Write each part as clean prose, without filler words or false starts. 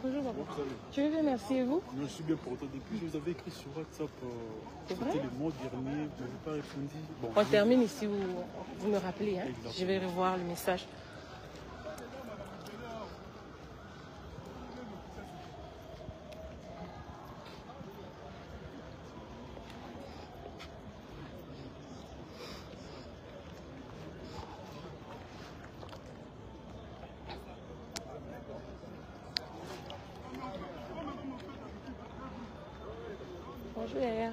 Bonjour papa. Je vais bien, merci. Et vous? Je suis bien portant. Depuis, je vous avais écrit sur WhatsApp. C'était le mois dernier. Vous n'avez pas répondu. Bon, on termine ici, vous me rappelez. Hein? Je vais revoir le message. Bonjour Yaya.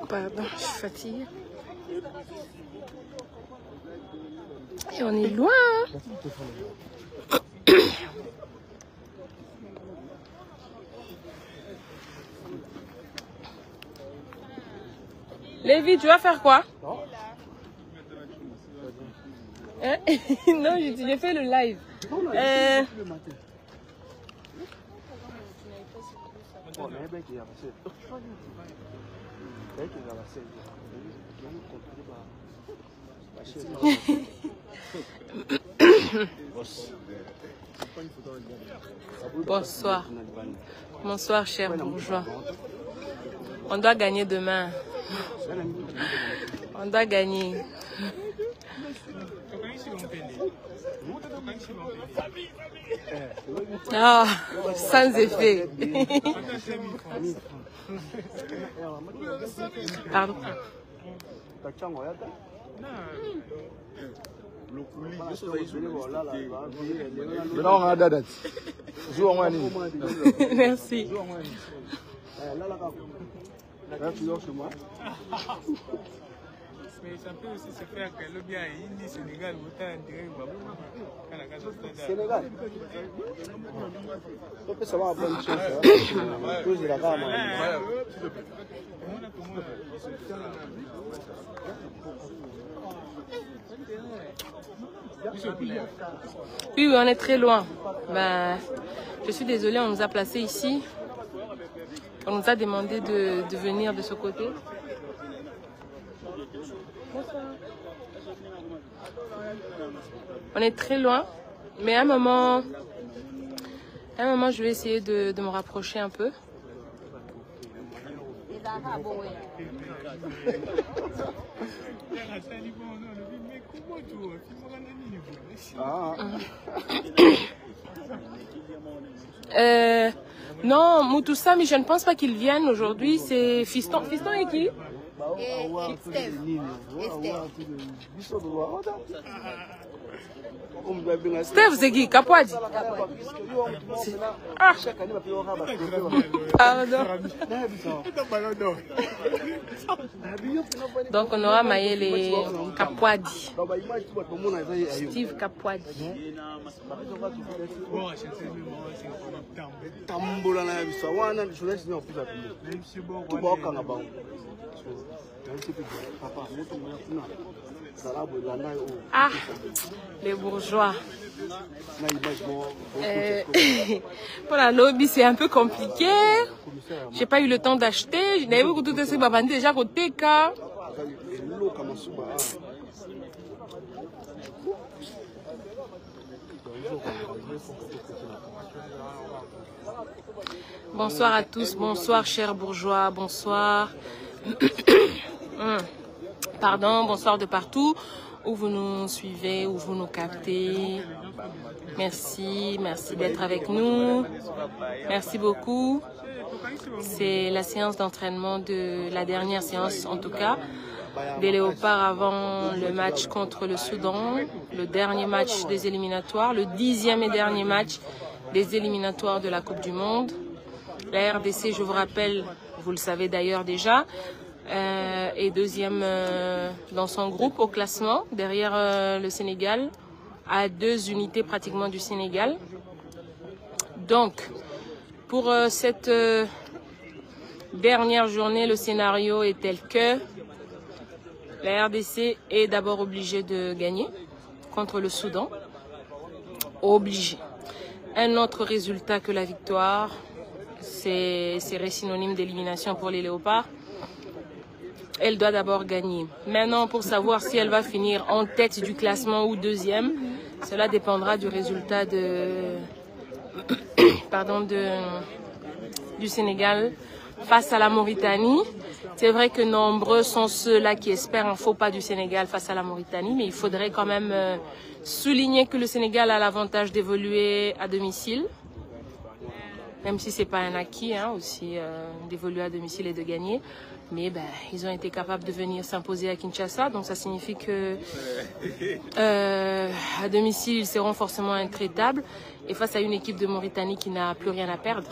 Pardon, je suis fatiguée. Et on est loin. Hein? Lévi, tu vas faire quoi? Hein? Non, j'ai fait le live. Bonsoir. Bonsoir, cher bourgeois. On doit gagner demain. On doit gagner. Ah, sans effet. Pardon. Merci. Mais ça peut aussi se faire que le bien est Sénégal, Sénégal. Ça va bonne chose. Oui, on est très loin. Ben, je suis désolée, on nous a placés ici. On nous a demandé de venir de ce côté. On est très loin, mais à un moment, je vais essayer de me rapprocher un peu. Non, Moutoussa, mais je ne pense pas qu'ils viennent aujourd'hui. C'est Fiston. Fiston est qui? Steve, c'est qui? Kapouadi. Ah. Pardon. Donc on aura maillé les Kapouadi. Steve Kapouadi. Ah, les bourgeois. Pour la lobby, c'est un peu compliqué. J'ai pas eu le temps d'acheter. Je n'avais pas tout de suite déjà côté cas. Bonsoir à tous, bonsoir chers bourgeois, bonsoir. Pardon, bonsoir de partout où vous nous suivez, où vous nous captez. Merci, merci d'être avec nous. Merci beaucoup. C'est la séance d'entraînement de la dernière séance, en tout cas, des Léopards avant le match contre le Soudan, le dernier match des éliminatoires, le 10e et dernier match des éliminatoires de la Coupe du Monde. La RDC, je vous rappelle, vous le savez d'ailleurs déjà, est deuxième dans son groupe au classement, derrière le Sénégal, à 2 unités pratiquement du Sénégal. Donc, pour cette dernière journée, le scénario est tel que la RDC est d'abord obligée de gagner contre le Soudan. Obligée. Un autre résultat que la victoire, serait synonyme d'élimination pour les Léopards. Elle doit d'abord gagner. Maintenant, pour savoir si elle va finir en tête du classement ou deuxième, cela dépendra du résultat du Sénégal face à la Mauritanie. C'est vrai que nombreux sont ceux-là qui espèrent un faux pas du Sénégal face à la Mauritanie, mais il faudrait quand même souligner que le Sénégal a l'avantage d'évoluer à domicile, même si ce n'est pas un acquis aussi d'évoluer à domicile et de gagner. Mais ils ont été capables de venir s'imposer à Kinshasa, donc ça signifie que à domicile, ils seront forcément intraitables. Et face à une équipe de Mauritanie qui n'a plus rien à perdre,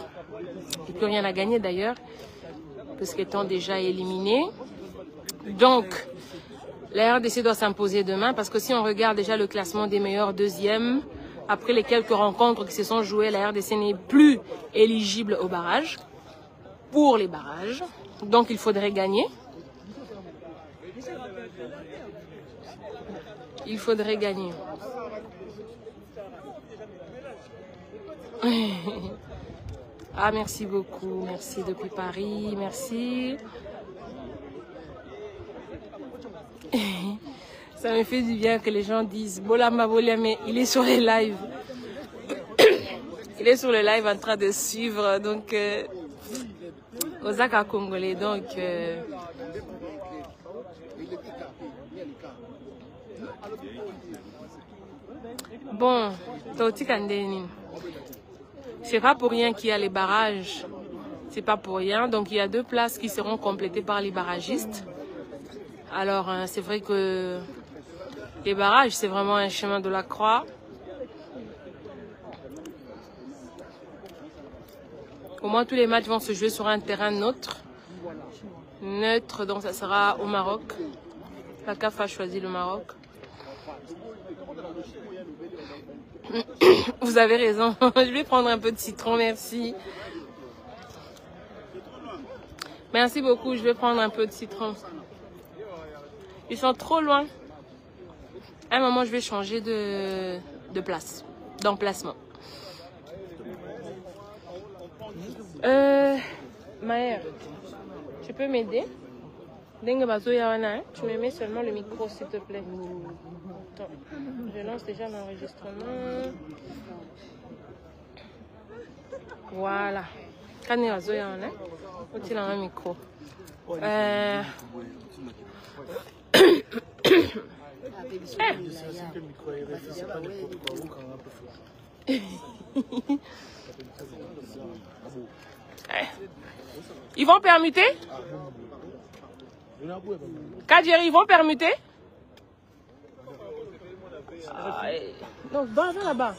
et plus rien à gagner d'ailleurs, parce qu'étant déjà éliminée. Donc, la RDC doit s'imposer demain, parce que si on regarde déjà le classement des meilleurs deuxièmes, après les quelques rencontres qui se sont jouées, la RDC n'est plus éligible au barrage, pour les barrages. Donc, il faudrait gagner. Il faudrait gagner. Ah, merci beaucoup. Merci depuis Paris. Merci. Ça me fait du bien que les gens disent Bolamba Bolame, il est sur les lives. Il est sur le live en train de suivre. Donc, Osaka Congolais. Donc, bon, Tauti Kandeni. C'est pas pour rien qu'il y a les barrages. C'est pas pour rien. Donc, il y a 2 places qui seront complétées par les barragistes. Alors, c'est vrai que les barrages, c'est vraiment un chemin de la croix. Au moins, tous les matchs vont se jouer sur un terrain neutre. Neutre, donc ça sera au Maroc. La CAF a choisi le Maroc. Vous avez raison. Je vais prendre un peu de citron, merci. Merci beaucoup, je vais prendre un peu de citron. Ils sont trop loin. À un moment, je vais changer de place, d'emplacement. Maër, tu peux m'aider? Tu me mets seulement le micro, s'il te plaît. Attends, je lance déjà l'enregistrement. Voilà. Quand il y a un micro. Ils vont permuter? Kadjeri, ils vont permuter? Non, va là-bas.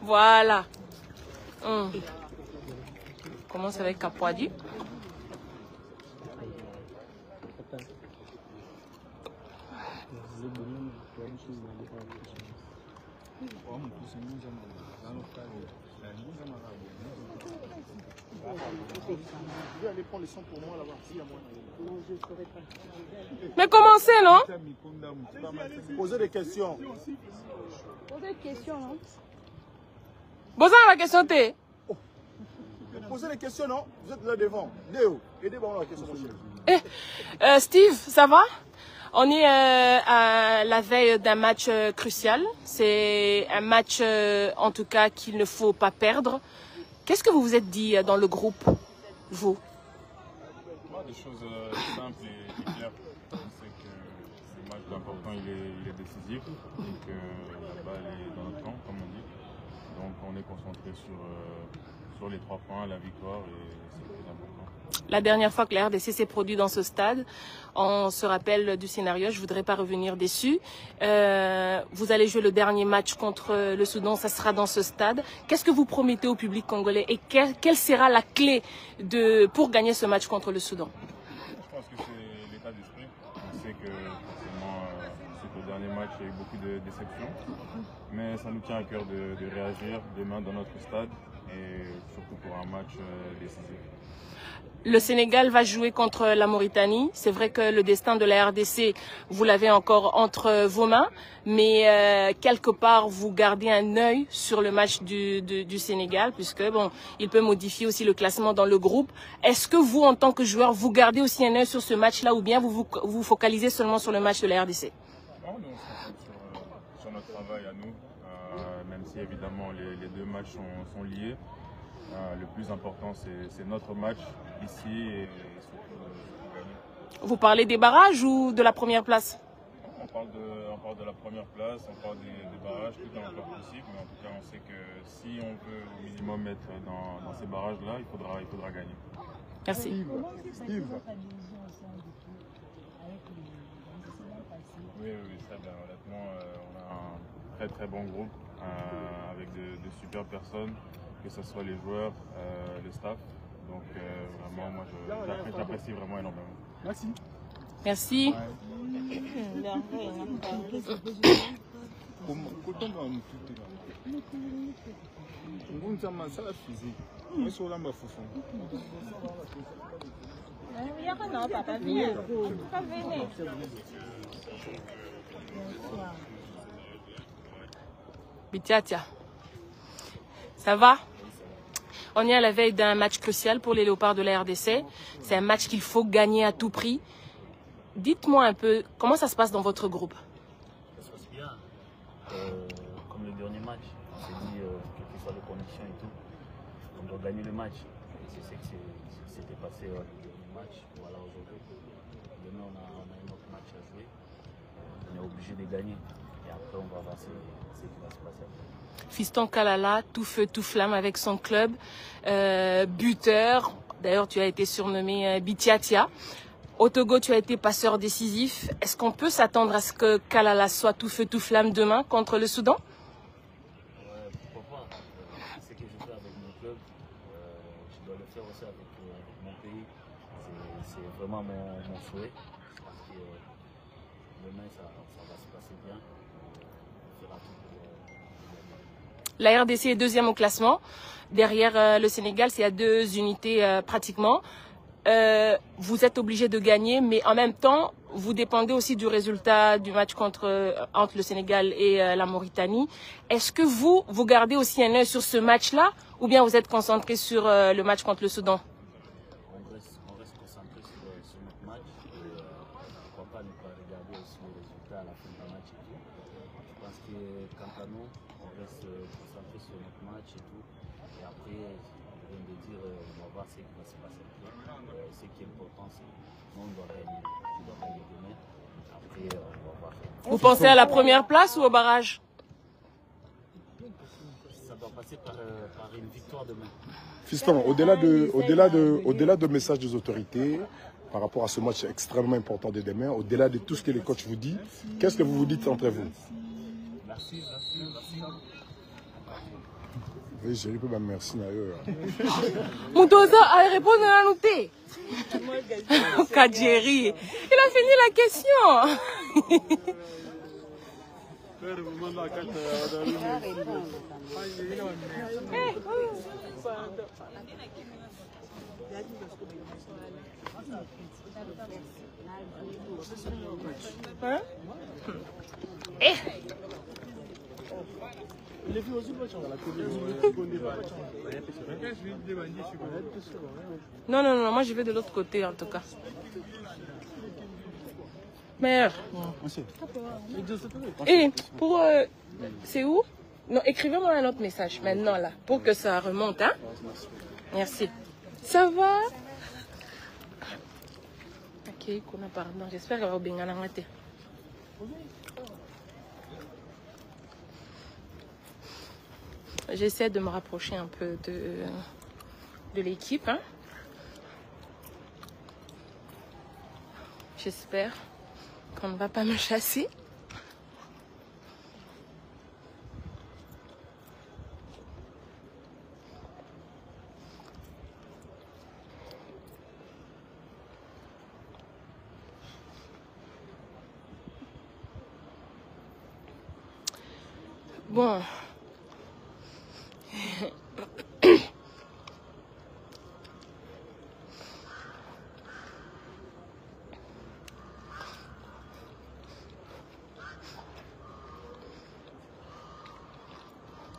Voilà. Commence avec Capoadi. Je vais aller prendre les sons pour moi là-bas. Mais commencez, non? Posez des questions. Posez des questions, non? Bon, ça, la question t'es. Posez des questions, non? Vous êtes là devant. Léo, aidez-moi la question. Steve, ça va? On est à la veille d'un match crucial. C'est un match, en tout cas, qu'il ne faut pas perdre. Qu'est-ce que vous vous êtes dit dans le groupe, vous? Des choses simples et claires. On sait que ce match important, il est décisif et que la balle est dans notre camp, comme on dit. Donc on est concentré sur les 3 points, la victoire, et c'est le plus important. La dernière fois que la RDC s'est produit dans ce stade, on se rappelle du scénario, je ne voudrais pas revenir dessus. Vous allez jouer le dernier match contre le Soudan, ça sera dans ce stade. Qu'est-ce que vous promettez au public congolais et quelle sera la clé pour gagner ce match contre le Soudan? Je pense que c'est l'état d'esprit. On que forcément, suite au dernier match, il y a eu beaucoup de déceptions. Mais ça nous tient à cœur de réagir demain dans notre stade et surtout pour un match décisif. Le Sénégal va jouer contre la Mauritanie. C'est vrai que le destin de la RDC, vous l'avez encore entre vos mains, mais quelque part, vous gardez un œil sur le match du Sénégal, puisque bon, il peut modifier aussi le classement dans le groupe. Est-ce que vous, en tant que joueur, vous gardez aussi un œil sur ce match-là, ou bien vous focalisez seulement sur le match de la RDC? Non, nous, on se concentre sur notre travail à nous, même si évidemment les deux matchs sont liés. Le plus important, c'est notre match ici et surtout gagner. Vous parlez des barrages ou de la première place? On parle de la première place, on parle des barrages, tout est encore possible, mais en tout cas on sait que si on veut au minimum être dans ces barrages-là, il faudra gagner. Merci. Steve. Oui, très bien. Honnêtement, on a un très bon groupe avec de super personnes, que ce soit les joueurs, le staff. Donc vraiment, moi j'apprécie vraiment énormément. Merci. Merci. Bitiatia, ça va? On est à la veille d'un match crucial pour les Léopards de la RDC. C'est un match qu'il faut gagner à tout prix. Dites-moi un peu, comment ça se passe dans votre groupe? Ça se passe bien. Comme le dernier match, on s'est dit, quelles que soient les conditions et tout, on doit gagner le match. C'est ce qui s'était passé le dernier match. Voilà, aujourd'hui. Demain, on a un autre match à jouer. On est obligé de gagner. Et après, on va voir ce qui va se passer après. Fiston Kalala, tout feu, tout flamme avec son club, buteur. D'ailleurs, tu as été surnommé Bitiatia. Au Togo, tu as été passeur décisif. Est-ce qu'on peut s'attendre à ce que Kalala soit tout feu, tout flamme demain contre le Soudan? Pourquoi pas? Ce que je fais avec mon club, je dois le faire aussi avec mon pays. C'est vraiment mon souhait. Je pense que demain, ça va se passer bien. On fera tout pour La RDC est deuxième au classement. Derrière le Sénégal, c'est à 2 unités pratiquement. Vous êtes obligé de gagner, mais en même temps, vous dépendez aussi du résultat du match entre le Sénégal et la Mauritanie. Est-ce que vous gardez aussi un œil sur ce match-là, ou bien vous êtes concentré sur le match contre le Soudan? on reste concentré sur notre match. Et, pourquoi pas ne pas regarder aussi les résultats à la fin du match et tout. Je pense que quant à nous, on reste concentré sur notre match et tout. Et après, je viens de dire, on va voir ce qui va se passer après. Ce qui est important, c'est que nous, on doit gagner. On doit gagner demain. Après, on va voir. Vous pensez à la première place ou au barrage? Ça doit passer par une victoire demain. Fiston, au-delà de messages des autorités, par rapport à ce match extrêmement important de demain, au-delà de tout ce que les coachs vous disent, qu'est-ce que vous vous dites entre vous? Merci. Oui, j'ai dit même merci d'ailleurs. Moutosa a répondu à la noté. Kadjeri, il a fini la question. Hein? Non, moi je vais de l'autre côté en tout cas. Mère. Et pour... c'est où? Non, écrivez-moi un autre message maintenant là, pour que ça remonte, hein? Merci. Ça va? Ok, pardon. J'espère qu'elle va bien en arrêter. J'essaie de me rapprocher un peu de l'équipe, hein? J'espère qu'on ne va pas me chasser. Bon.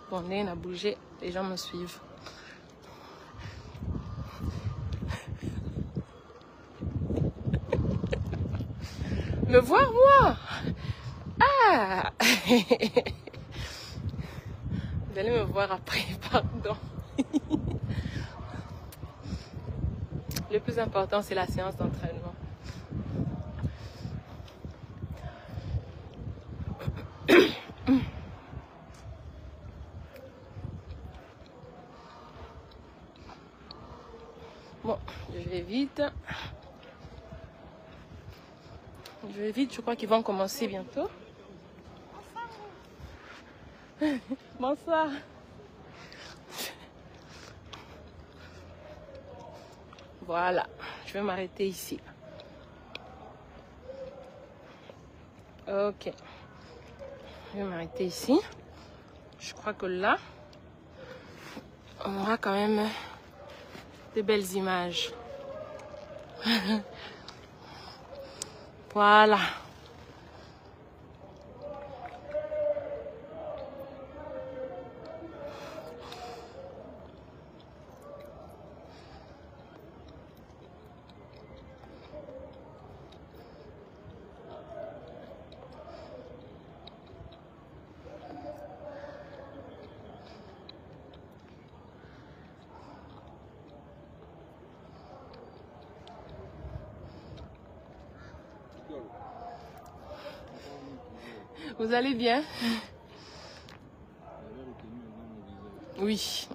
Bon, on a bougé, les gens me suivent. Me voir, moi? Ah! Vous allez me voir après, pardon. Le plus important, c'est la séance d'entraînement. Bon, je vais vite. Je vais vite, je crois qu'ils vont commencer bientôt. Bonsoir. Voilà, je vais m'arrêter ici. Ok. Je vais m'arrêter ici. Je crois que là, on aura quand même de belles images. Voilà. Vous allez bien? Oui.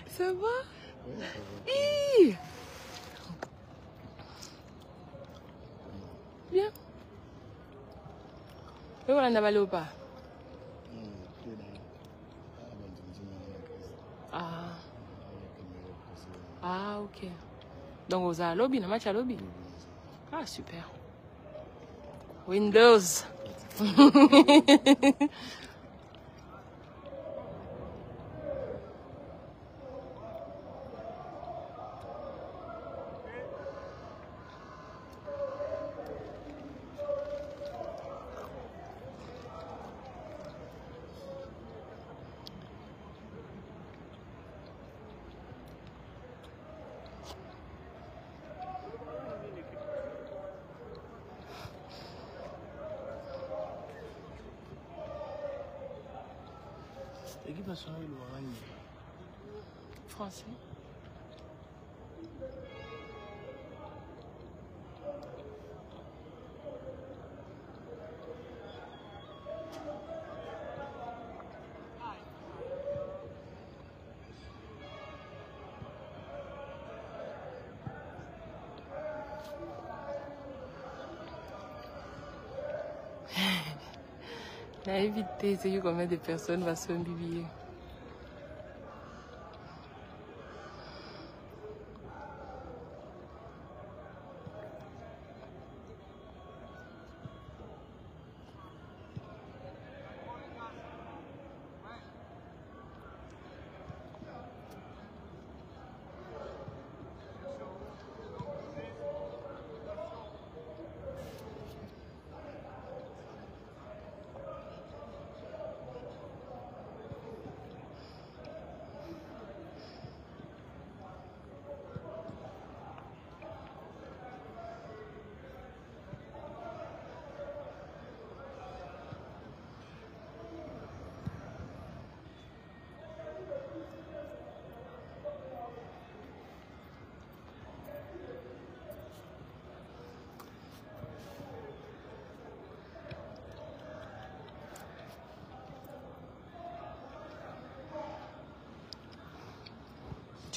Ça va? Oui. Bien. Et voilà, on a balé ou pas? Ah. Ah, ok. Donc, vous avez un lobby, un match à lobby? Ah, super. Windows. Équipe nationale de l'Oragne. Français. À éviter, c'est que combien de personnes vont se mbibiller.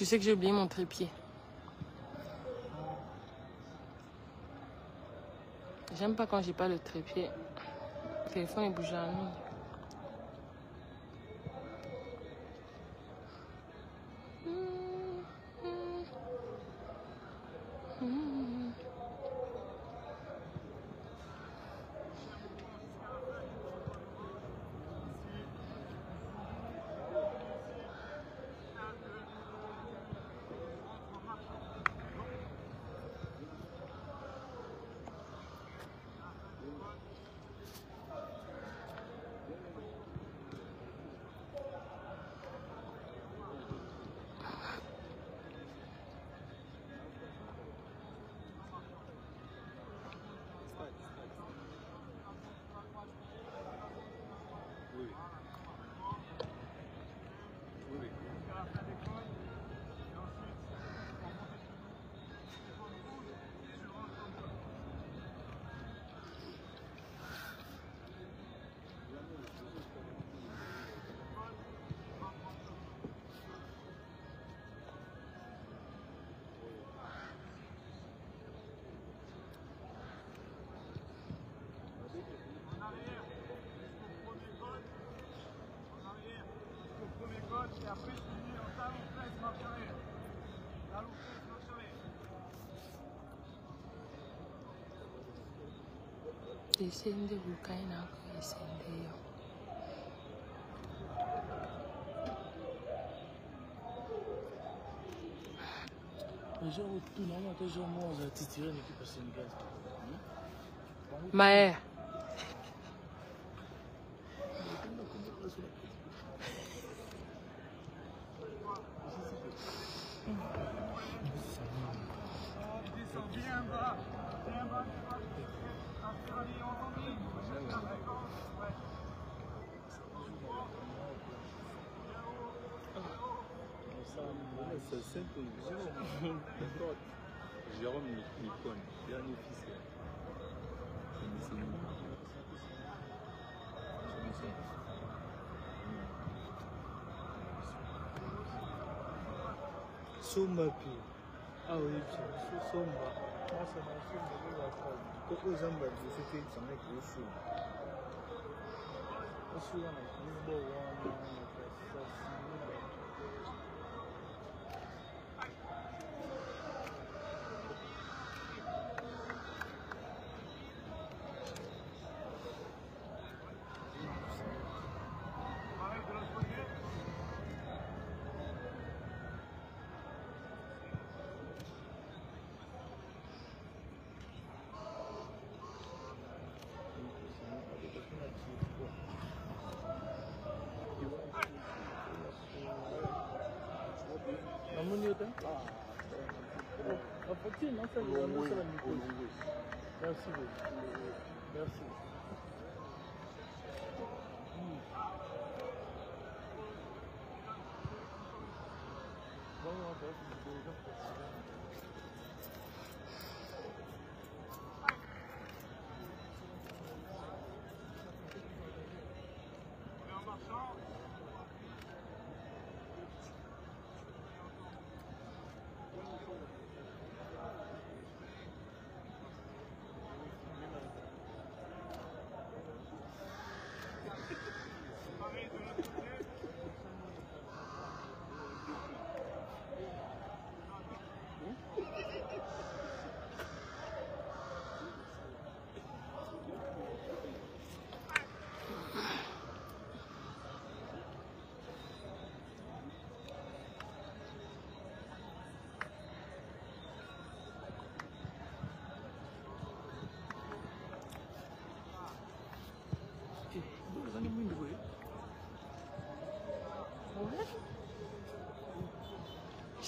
Tu sais que j'ai oublié mon trépied. J'aime pas quand j'ai pas le trépied. Le téléphone est bougé à nous. Descende bukaina descendeyo. Genre, tout normalement, toujours moi, on a tiré une équipe sénégalaise. Maë. C'est simple. Jérôme Nicon, dernier fils. Somba pi. Ah oui, c'est Somba. Moi, ça m'a fait de la phrase. Pourquoi Zamba, c'était un mec au fou. Au fou, on a Lisboa, on a merci beaucoup. Merci.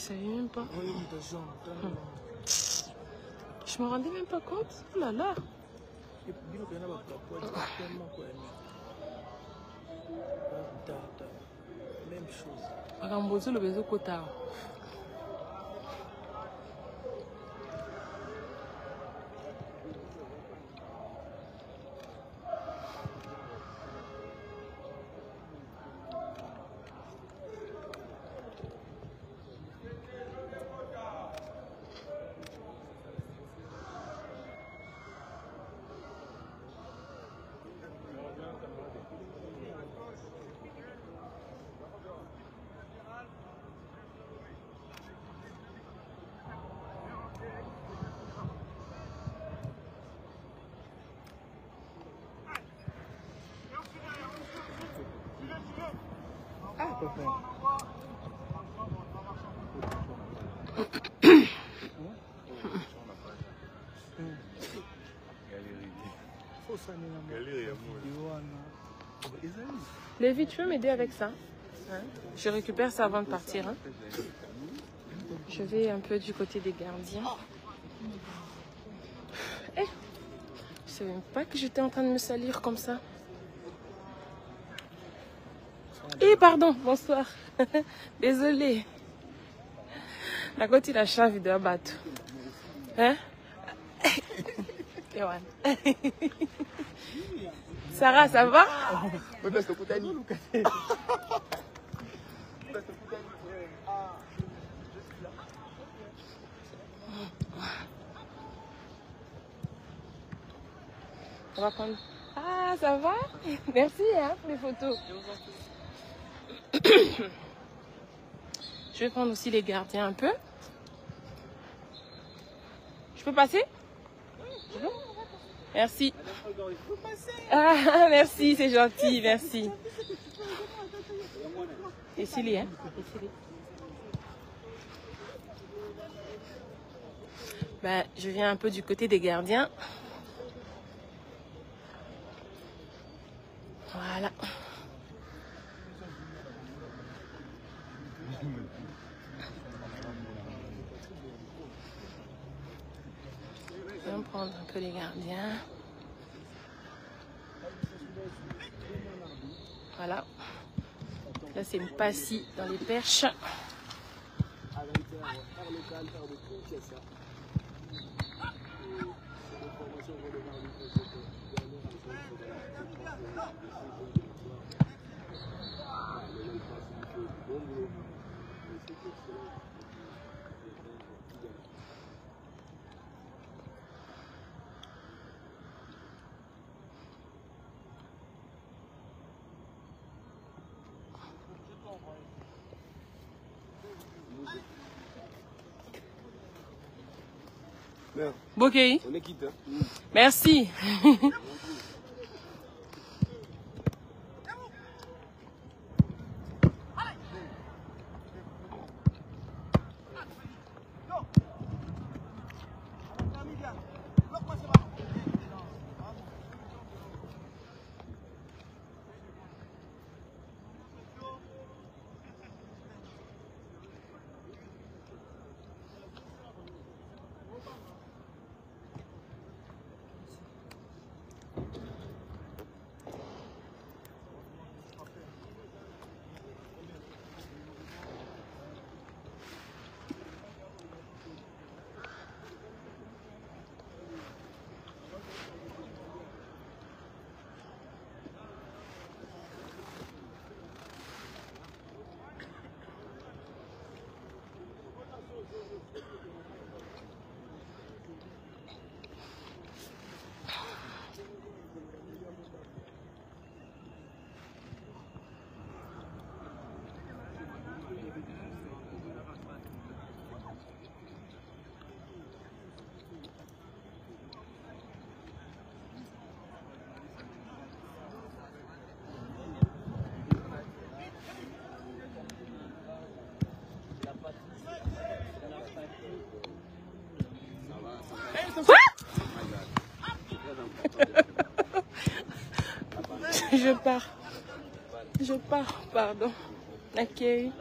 savais même pas. Je me rendais même pas compte. Oh là là. Même chose. Akambozo le bezo kota. Lévi, tu veux m'aider avec ça? Hein? Je récupère ça avant de partir. Hein? Je vais un peu du côté des gardiens. Hey, je savais même pas que j'étais en train de me salir comme ça. Eh, pardon, bonsoir. Désolée. La côte, il a chave de abattre. Hein? Sarah, ça va? On va prendre... Ah, ça va? Merci hein, pour les photos. Je vais prendre aussi les gardiens un peu. Je peux passer? Merci. Ah, merci, c'est gentil, merci. Et Silly, hein? Ben, je viens un peu du côté des gardiens. Voilà. Je vais prendre un peu les gardiens. Voilà. Là, c'est une passie dans les perches. Bokeh. On est quitte. Merci. Je pars, pardon. Accueil.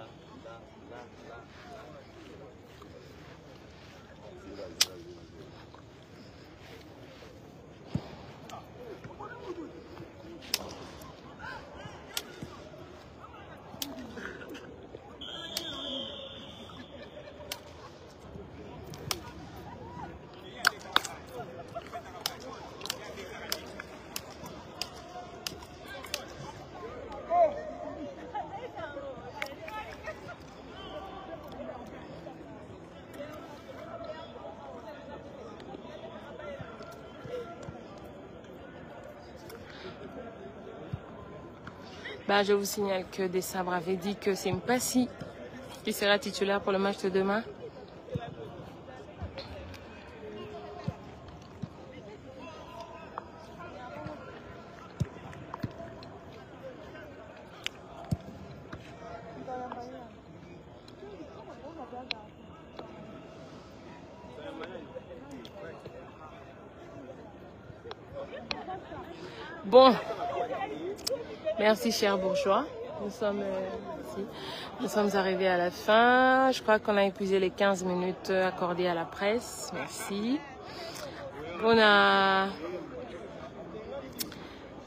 Bah, je vous signale que Desabre avait dit que c'est Mpassi qui sera titulaire pour le match de demain. Bon, merci cher bourgeois. Nous sommes arrivés à la fin. Je crois qu'on a épuisé les 15 minutes accordées à la presse. Merci. Pona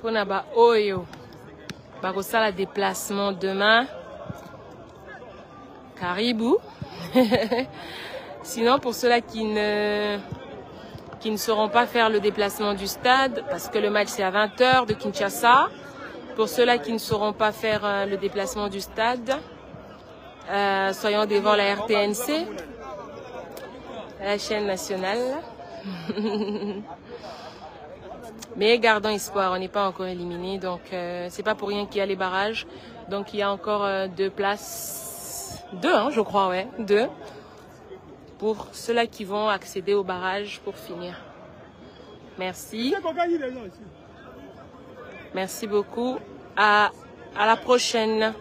ba oyo. Bakosala déplacement demain. Caribou. Sinon, pour ceux-là qui ne sauront pas faire le déplacement du stade, parce que le match c'est à 20h de Kinshasa. Pour ceux-là qui ne sauront pas faire le déplacement du stade, soyons devant la RTNC, la chaîne nationale. Mais gardons espoir, on n'est pas encore éliminé, donc c'est pas pour rien qu'il y a les barrages. Donc il y a encore 2 places, 2 hein, je crois, ouais, 2. Pour ceux-là qui vont accéder au barrage pour finir. Merci. Merci beaucoup. À la prochaine.